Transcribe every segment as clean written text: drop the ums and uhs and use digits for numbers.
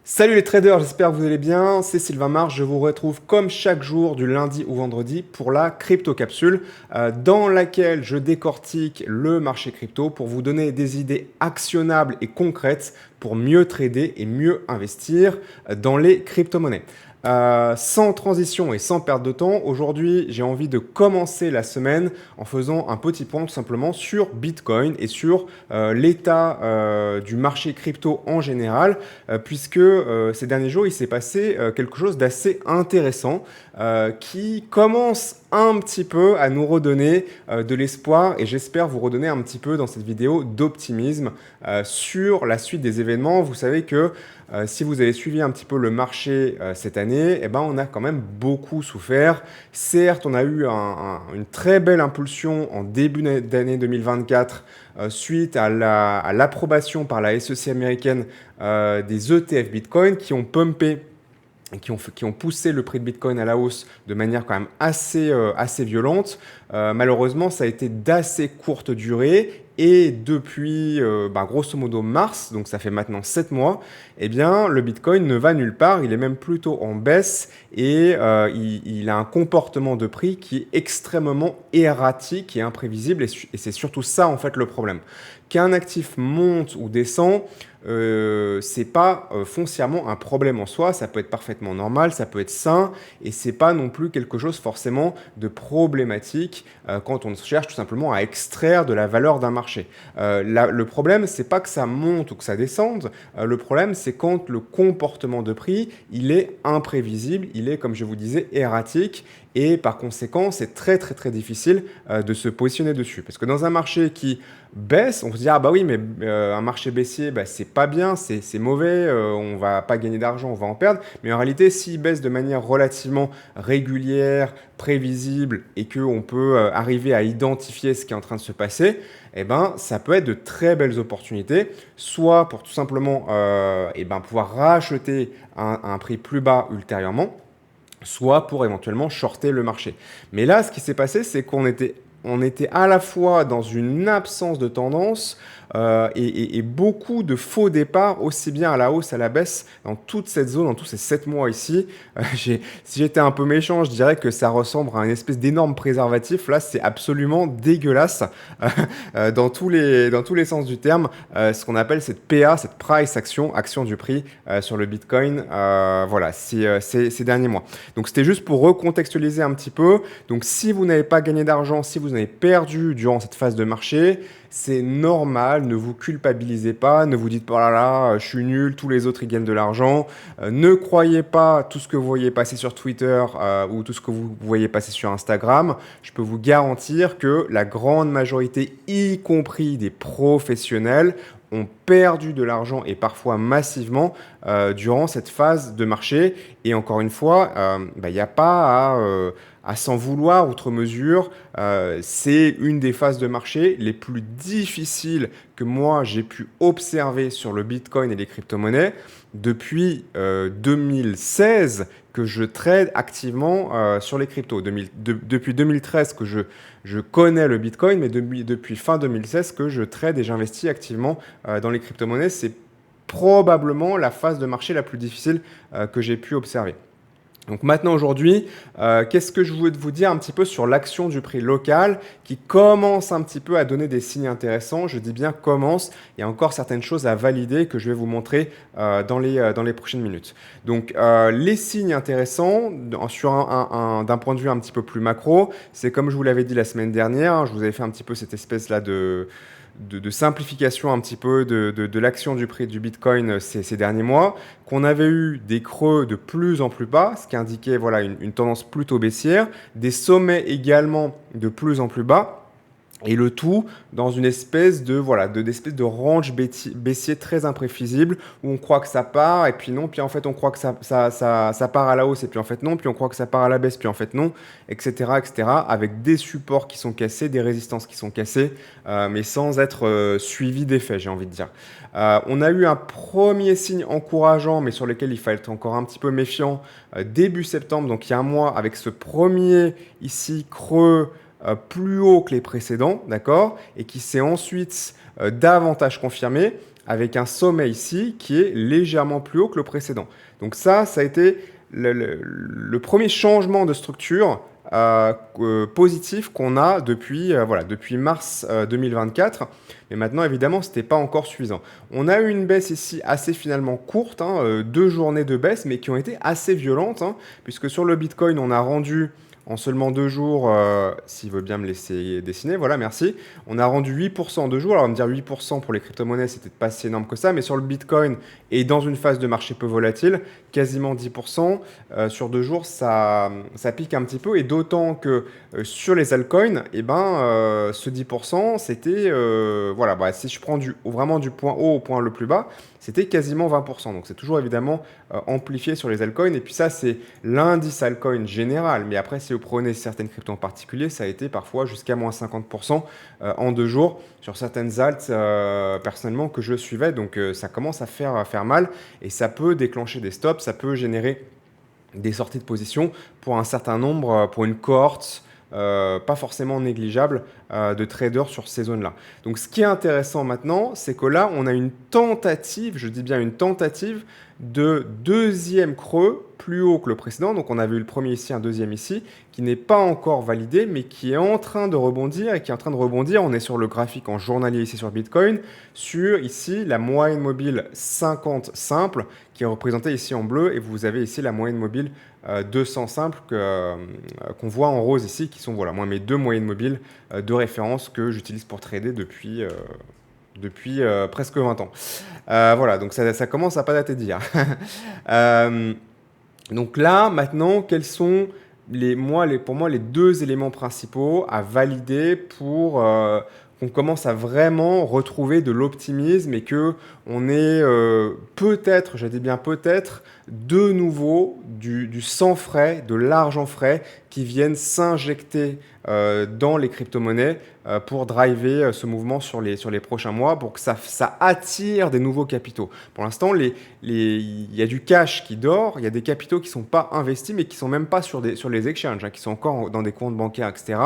Salut les traders, j'espère que vous allez bien. C'est Sylvain Marche, je vous retrouve comme chaque jour du lundi au vendredi pour la crypto capsule dans laquelle je décortique le marché crypto pour vous donner des idées actionnables et concrètes pour mieux trader et mieux investir dans les crypto-monnaies. Sans transition et sans perte de temps, aujourd'hui j'ai envie de commencer la semaine en faisant un petit point tout simplement sur Bitcoin et sur l'état du marché crypto en général, puisque ces derniers jours il s'est passé quelque chose d'assez intéressant qui commence un petit peu à nous redonner de l'espoir et j'espère vous redonner un petit peu dans cette vidéo d'optimisme sur la suite des événements. Vous savez que si vous avez suivi un petit peu le marché cette année, eh ben, on a quand même beaucoup souffert. Certes, on a eu une très belle impulsion en début d'année 2024 suite à l'approbation par la SEC américaine des ETF Bitcoin qui ont pumpé qui ont poussé le prix de Bitcoin à la hausse de manière quand même assez violente. Malheureusement, ça a été d'assez courte durée. Et depuis, grosso modo, mars, donc ça fait maintenant 7 mois, eh bien, le Bitcoin ne va nulle part. Il est même plutôt en baisse et il a un comportement de prix qui est extrêmement erratique et imprévisible. Et c'est surtout ça, en fait, le problème. Qu'un actif monte ou descend, c'est pas foncièrement un problème en soi, ça peut être parfaitement normal, ça peut être sain, et c'est pas non plus quelque chose forcément de problématique quand on cherche tout simplement à extraire de la valeur d'un marché. Le problème, c'est pas que ça monte ou que ça descende, le problème, c'est quand le comportement de prix, il est imprévisible, il est, comme je vous disais, erratique, et par conséquent, c'est très difficile de se positionner dessus. Parce que dans un marché qui baisse, on se dit, ah bah oui, mais un marché baissier, bah, c'est pas bien, c'est mauvais, on va pas gagner d'argent, on va en perdre. Mais en réalité, s'il baisse de manière relativement régulière, prévisible, et qu'on peut arriver à identifier ce qui est en train de se passer, eh ben, ça peut être de très belles opportunités, soit pour tout simplement pouvoir racheter à un prix plus bas ultérieurement, soit pour éventuellement shorter le marché. Mais là, ce qui s'est passé, c'est on était à la fois dans une absence de tendance et beaucoup de faux départs, aussi bien à la hausse, à la baisse, dans toute cette zone, dans tous ces 7 mois ici. Si j'étais un peu méchant, je dirais que ça ressemble à une espèce d'énorme préservatif. Là, c'est absolument dégueulasse dans tous les sens du terme. Ce qu'on appelle cette PA, cette price action, action du prix sur le Bitcoin, voilà, ces derniers mois. Donc c'était juste pour recontextualiser un petit peu. Donc si vous n'avez pas gagné d'argent, si vous en avez perdu durant cette phase de marché, c'est normal, ne vous culpabilisez pas, ne vous dites pas, oh là là, je suis nul, tous les autres ils gagnent de l'argent. Ne croyez pas tout ce que vous voyez passer sur Twitter ou tout ce que vous voyez passer sur Instagram. Je peux vous garantir que la grande majorité, y compris des professionnels, ont perdu de l'argent et parfois massivement durant cette phase de marché. Et encore une fois, il n'y a pas à s'en vouloir outre mesure. C'est une des phases de marché les plus difficiles que moi j'ai pu observer sur le Bitcoin et les crypto-monnaies depuis 2016 que je trade activement sur les cryptos. Depuis 2013 que je connais le Bitcoin, mais depuis fin 2016 que je trade et j'investis activement dans les crypto-monnaies. C'est probablement la phase de marché la plus difficile que j'ai pu observer. Donc maintenant aujourd'hui, qu'est-ce que je voulais vous dire un petit peu sur l'action du prix local qui commence un petit peu à donner des signes intéressants. Je dis bien commence, il y a encore certaines choses à valider que je vais vous montrer dans les prochaines minutes. Donc les signes intéressants d'un point de vue un petit peu plus macro, c'est comme je vous l'avais dit la semaine dernière, je vous avais fait un petit peu cette espèce là de simplification un petit peu de l'action du prix du Bitcoin ces derniers mois, qu'on avait eu des creux de plus en plus bas, ce qui indiquait voilà, une tendance plutôt baissière, des sommets également de plus en plus bas, et le tout dans une espèce d'espèce de range baissier très imprévisible où on croit que ça part et puis non, puis en fait on croit que ça part à la hausse et puis en fait non, puis on croit que ça part à la baisse puis en fait non, etc. avec des supports qui sont cassés, des résistances qui sont cassées, mais sans être suivi d'effet, j'ai envie de dire. On a eu un premier signe encourageant, mais sur lequel il fallait être encore un petit peu méfiant, début septembre, donc il y a un mois, avec ce premier ici creux plus haut que les précédents, d'accord, et qui s'est ensuite davantage confirmé avec un sommet ici qui est légèrement plus haut que le précédent. Donc ça a été le premier changement de structure positif qu'on a depuis, voilà, depuis mars 2024. Mais maintenant, évidemment, ce n'était pas encore suffisant. On a eu une baisse ici assez finalement courte, hein, 2 journées de baisse, mais qui ont été assez violentes, hein, puisque sur le Bitcoin, on a rendu en seulement 2 jours, s'il veut bien me laisser dessiner, voilà, merci. On a rendu 8% en 2 jours. Alors, on va me dire 8% pour les crypto-monnaies, c'était pas si énorme que ça, mais sur le Bitcoin et dans une phase de marché peu volatile, quasiment 10%. Sur 2 jours, ça pique un petit peu, et d'autant que sur les altcoins, eh ben, ce 10%, c'était, voilà, bah, si je prends vraiment du point haut au point le plus bas, c'était quasiment 20%. Donc c'est toujours évidemment amplifié sur les altcoins. Et puis ça, c'est l'indice altcoin général. Mais après, si vous prenez certaines cryptos en particulier, ça a été parfois jusqu'à moins 50% en 2 jours sur certaines alts personnellement que je suivais. Donc ça commence à faire mal, et ça peut déclencher des stops, ça peut générer des sorties de position pour un certain nombre, pour une cohorte pas forcément négligeable de traders sur ces zones-là. Donc ce qui est intéressant maintenant, c'est que là, on a une tentative, je dis bien une tentative, de deuxième creux plus haut que le précédent. Donc on avait eu le premier ici, un deuxième ici, qui n'est pas encore validé, mais qui est en train de rebondir, et qui est en train de rebondir. On est sur le graphique en journalier ici sur Bitcoin, sur ici la moyenne mobile 50 simple, qui est représentée ici en bleu, et vous avez ici la moyenne mobile 200 simples qu'on voit en rose ici, qui sont voilà, moi mes 2 moyennes mobiles de référence que j'utilise pour trader depuis presque 20 ans. Voilà, donc ça commence à pas dater d'hier. Donc là, maintenant, quels sont pour moi les 2 éléments principaux à valider pour qu'on commence à vraiment retrouver de l'optimisme, et que on ait peut-être, je dis bien peut-être, de nouveau du sans frais, de l'argent frais qui viennent s'injecter dans les crypto-monnaies pour driver ce mouvement sur les prochains mois, pour que ça attire des nouveaux capitaux. Pour l'instant, il y a du cash qui dort, il y a des capitaux qui ne sont pas investis, mais qui ne sont même pas sur les exchanges, hein, qui sont encore dans des comptes bancaires, etc.,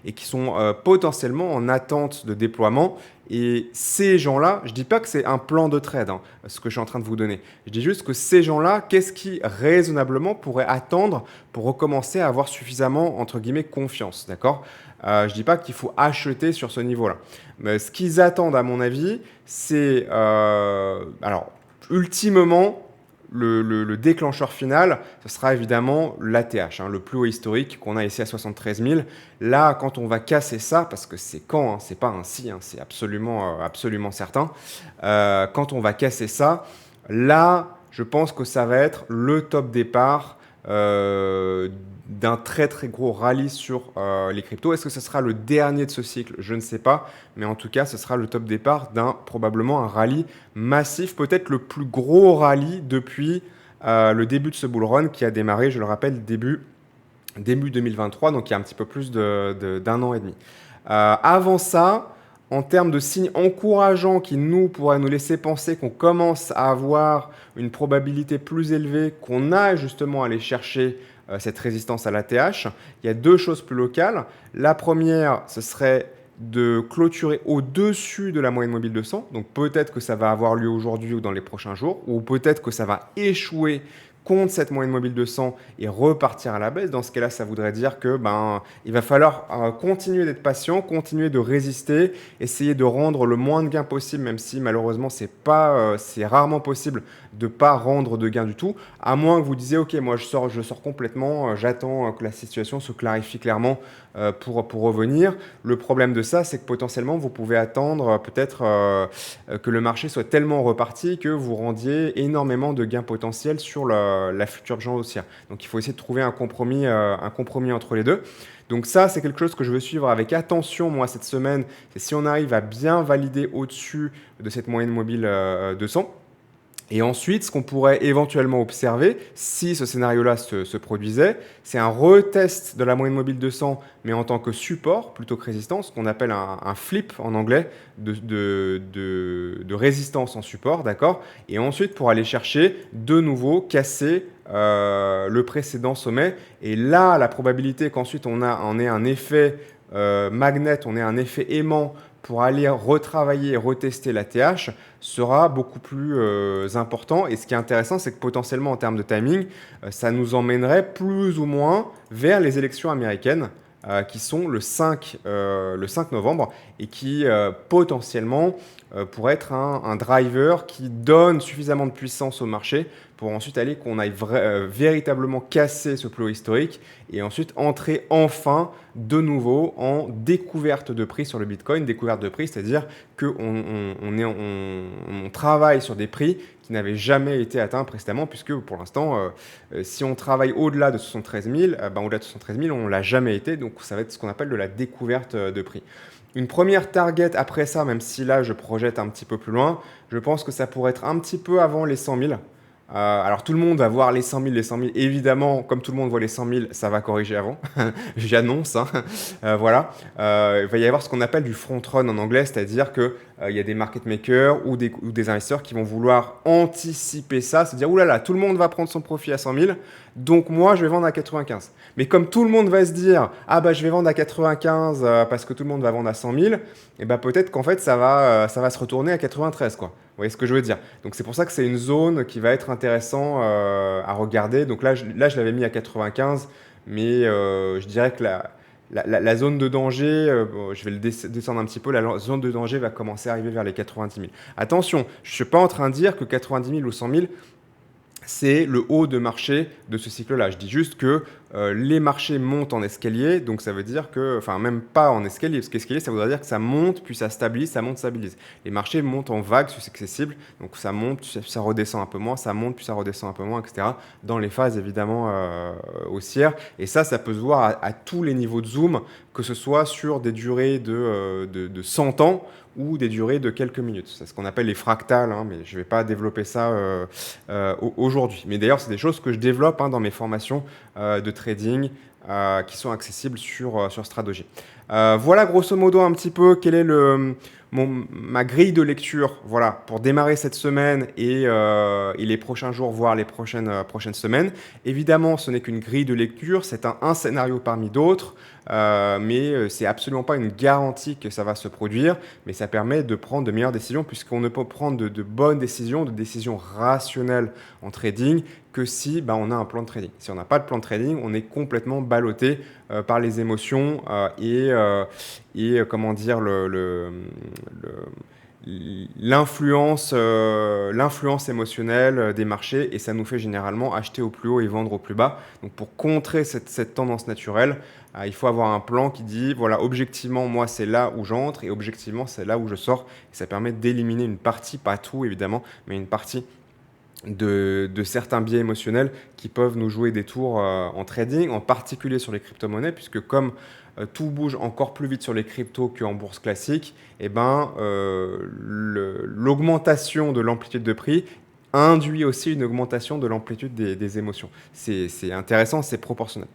et qui sont potentiellement en attente de déploiement. Et ces gens-là, je ne dis pas que c'est un plan de trade, hein, ce que je suis en train de vous donner. Je dis juste que ces gens-là, qu'est-ce qui raisonnablement pourrait attendre pour recommencer à avoir suffisamment, entre guillemets, confiance, d'accord? Je ne dis pas qu'il faut acheter sur ce niveau-là. Mais ce qu'ils attendent, à mon avis, c'est... alors, ultimement, le déclencheur final, ce sera évidemment l'ATH, hein, le plus haut historique qu'on a ici à 73 000. Là, quand on va casser ça, parce que c'est quand, hein, c'est pas un si, hein, c'est absolument, absolument certain, quand on va casser ça, là, je pense que ça va être le top départ d'un très très gros rallye sur les cryptos. Est-ce que ce sera le dernier de ce cycle? Je ne sais pas, mais en tout cas, ce sera le top départ d'un probablement un rallye massif, peut-être le plus gros rallye depuis le début de ce bull run qui a démarré, je le rappelle, début 2023, donc il y a un petit peu plus d'un an et demi. Avant ça, en termes de signes encourageants qui pourraient nous laisser penser qu'on commence à avoir une probabilité plus élevée, qu'on a justement à aller chercher cette résistance à l'ATH, il y a 2 choses plus locales. La première, ce serait de clôturer au-dessus de la moyenne mobile 200. Donc peut-être que ça va avoir lieu aujourd'hui ou dans les prochains jours, ou peut-être que ça va échouer contre cette moyenne mobile 200 et repartir à la baisse. Dans ce cas-là, ça voudrait dire que il va falloir continuer d'être patient, continuer de résister, essayer de rendre le moins de gains possible, même si malheureusement c'est rarement possible de pas rendre de gains du tout, à moins que vous disiez ok, moi je sors complètement, j'attends que la situation se clarifie clairement pour revenir. Le problème de ça, c'est que potentiellement vous pouvez attendre peut-être que le marché soit tellement reparti que vous rendiez énormément de gains potentiels sur la future tendance haussière. Donc il faut essayer de trouver un compromis entre les deux. Donc ça, c'est quelque chose que je veux suivre avec attention, moi, cette semaine. C'est si on arrive à bien valider au-dessus de cette moyenne mobile 200. Et ensuite, ce qu'on pourrait éventuellement observer, si ce scénario-là se produisait, c'est un retest de la moyenne mobile 200, mais en tant que support plutôt que résistance, ce qu'on appelle un flip en anglais de résistance en support, d'accord? Et ensuite, pour aller chercher de nouveau casser le précédent sommet. Et là, la probabilité qu'ensuite on ait un effet magnet, on ait un effet aimant pour aller retravailler et retester la TH sera beaucoup plus important. Et ce qui est intéressant, c'est que potentiellement en termes de timing, ça nous emmènerait plus ou moins vers les élections américaines qui sont le 5 novembre et qui potentiellement pourrait être un driver qui donne suffisamment de puissance au marché pour ensuite aller qu'on aille véritablement casser ce plus haut historique et ensuite entrer enfin de nouveau en découverte de prix sur le Bitcoin. Découverte de prix, c'est-à-dire qu'on travaille sur des prix qui n'avaient jamais été atteints précédemment, puisque pour l'instant, si on travaille au-delà de 73 000, au-delà de 73 000, on ne l'a jamais été, donc ça va être ce qu'on appelle de la découverte de prix. Une première target après ça, même si là je projette un petit peu plus loin, je pense que ça pourrait être un petit peu avant les 100 000. Alors tout le monde va voir les 100 000, les 100 000. Évidemment, comme tout le monde voit les 100 000, ça va corriger avant. J'annonce. Hein. Voilà. Il va y avoir ce qu'on appelle du front run en anglais, c'est-à-dire que il y a des market makers ou des investisseurs qui vont vouloir anticiper ça, se dire ouh là là, tout le monde va prendre son profit à 100 000, donc moi je vais vendre à 95. Mais comme tout le monde va se dire ah bah je vais vendre à 95 parce que tout le monde va vendre à 100 000, et bah peut-être qu'en fait ça va se retourner à 93 quoi. Vous voyez ce que je veux dire? Donc c'est pour ça que c'est une zone qui va être intéressant à regarder. Donc là je l'avais mis à 95, mais je dirais que la zone de danger, je vais le descendre un petit peu, la zone de danger va commencer à arriver vers les 90 000. Attention, je ne suis pas en train de dire que 90 000 ou 100 000, c'est le haut de marché de ce cycle-là. Je dis juste que les marchés montent en escalier, donc ça veut dire que, enfin même pas en escalier, parce qu'escalier ça voudrait dire que ça monte, puis ça stabilise, ça monte, stabilise. Les marchés montent en vagues successibles, donc ça monte, puis ça redescend un peu moins, ça monte, puis ça redescend un peu moins, etc. Dans les phases évidemment haussières. Et ça peut se voir à tous les niveaux de zoom, que ce soit sur des durées de 100 ans, ou des durées de quelques minutes. C'est ce qu'on appelle les fractales, hein, mais je ne vais pas développer ça aujourd'hui. Mais d'ailleurs, c'est des choses que je développe dans mes formations de trading qui sont accessibles sur Strategy. Voilà grosso modo un petit peu quelle est ma grille de lecture voilà, pour démarrer cette semaine et les prochains jours, voire les prochaines semaines. Évidemment, ce n'est qu'une grille de lecture, c'est un scénario parmi d'autres. Mais c'est absolument pas une garantie que ça va se produire, mais ça permet de prendre de meilleures décisions puisqu'on ne peut prendre de bonnes décisions, de décisions rationnelles en trading que si on a un plan de trading. Si on n'a pas de plan de trading, on est complètement ballotté par les émotions et comment dire l'influence émotionnelle des marchés et ça nous fait généralement acheter au plus haut et vendre au plus bas. Donc pour contrer cette tendance naturelle, il faut avoir un plan qui dit voilà objectivement moi c'est là où j'entre et objectivement c'est là où je sors. Et ça permet d'éliminer une partie, pas tout évidemment, mais une partie de certains biais émotionnels qui peuvent nous jouer des tours en trading, en particulier sur les crypto-monnaies, puisque comme tout bouge encore plus vite sur les cryptos qu'en bourse classique, l'augmentation de l'amplitude de prix induit aussi une augmentation de l'amplitude des émotions. C'est intéressant, c'est proportionnel.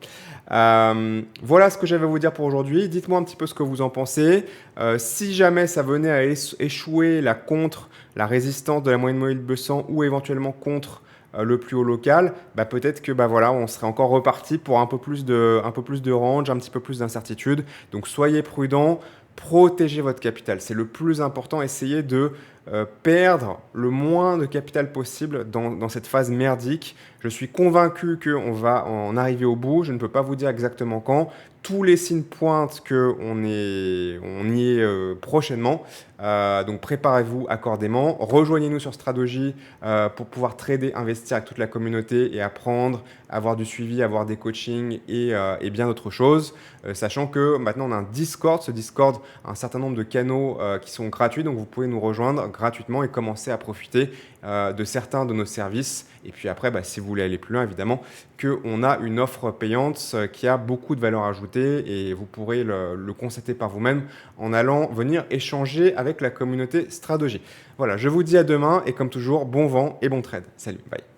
Voilà ce que j'avais à vous dire pour aujourd'hui. Dites-moi un petit peu ce que vous en pensez. Si jamais ça venait à échouer la résistance de la moyenne mobile 200 ou éventuellement contre le plus haut local, peut-être que voilà, on serait encore reparti pour un peu plus de range, un petit peu plus d'incertitude. Donc soyez prudents, protégez votre capital. C'est le plus important. Essayez de perdre le moins de capital possible dans cette phase merdique. Je suis convaincu qu'on va en arriver au bout. Je ne peux pas vous dire exactement quand. Tous les signes pointent qu'on y est prochainement. Donc préparez-vous accordément. Rejoignez-nous sur Strategy pour pouvoir trader, investir avec toute la communauté et apprendre, avoir du suivi, avoir des coachings et bien d'autres choses. Sachant que maintenant on a un Discord. Ce Discord a un certain nombre de canaux qui sont gratuits. Donc vous pouvez nous rejoindre gratuitement et commencer à profiter de certains de nos services. Et puis après, si vous voulez aller plus loin, évidemment, qu'on a une offre payante qui a beaucoup de valeur ajoutée et vous pourrez le constater par vous-même en allant venir échanger avec la communauté Strategy. Voilà, je vous dis à demain et comme toujours, bon vent et bon trade. Salut, bye.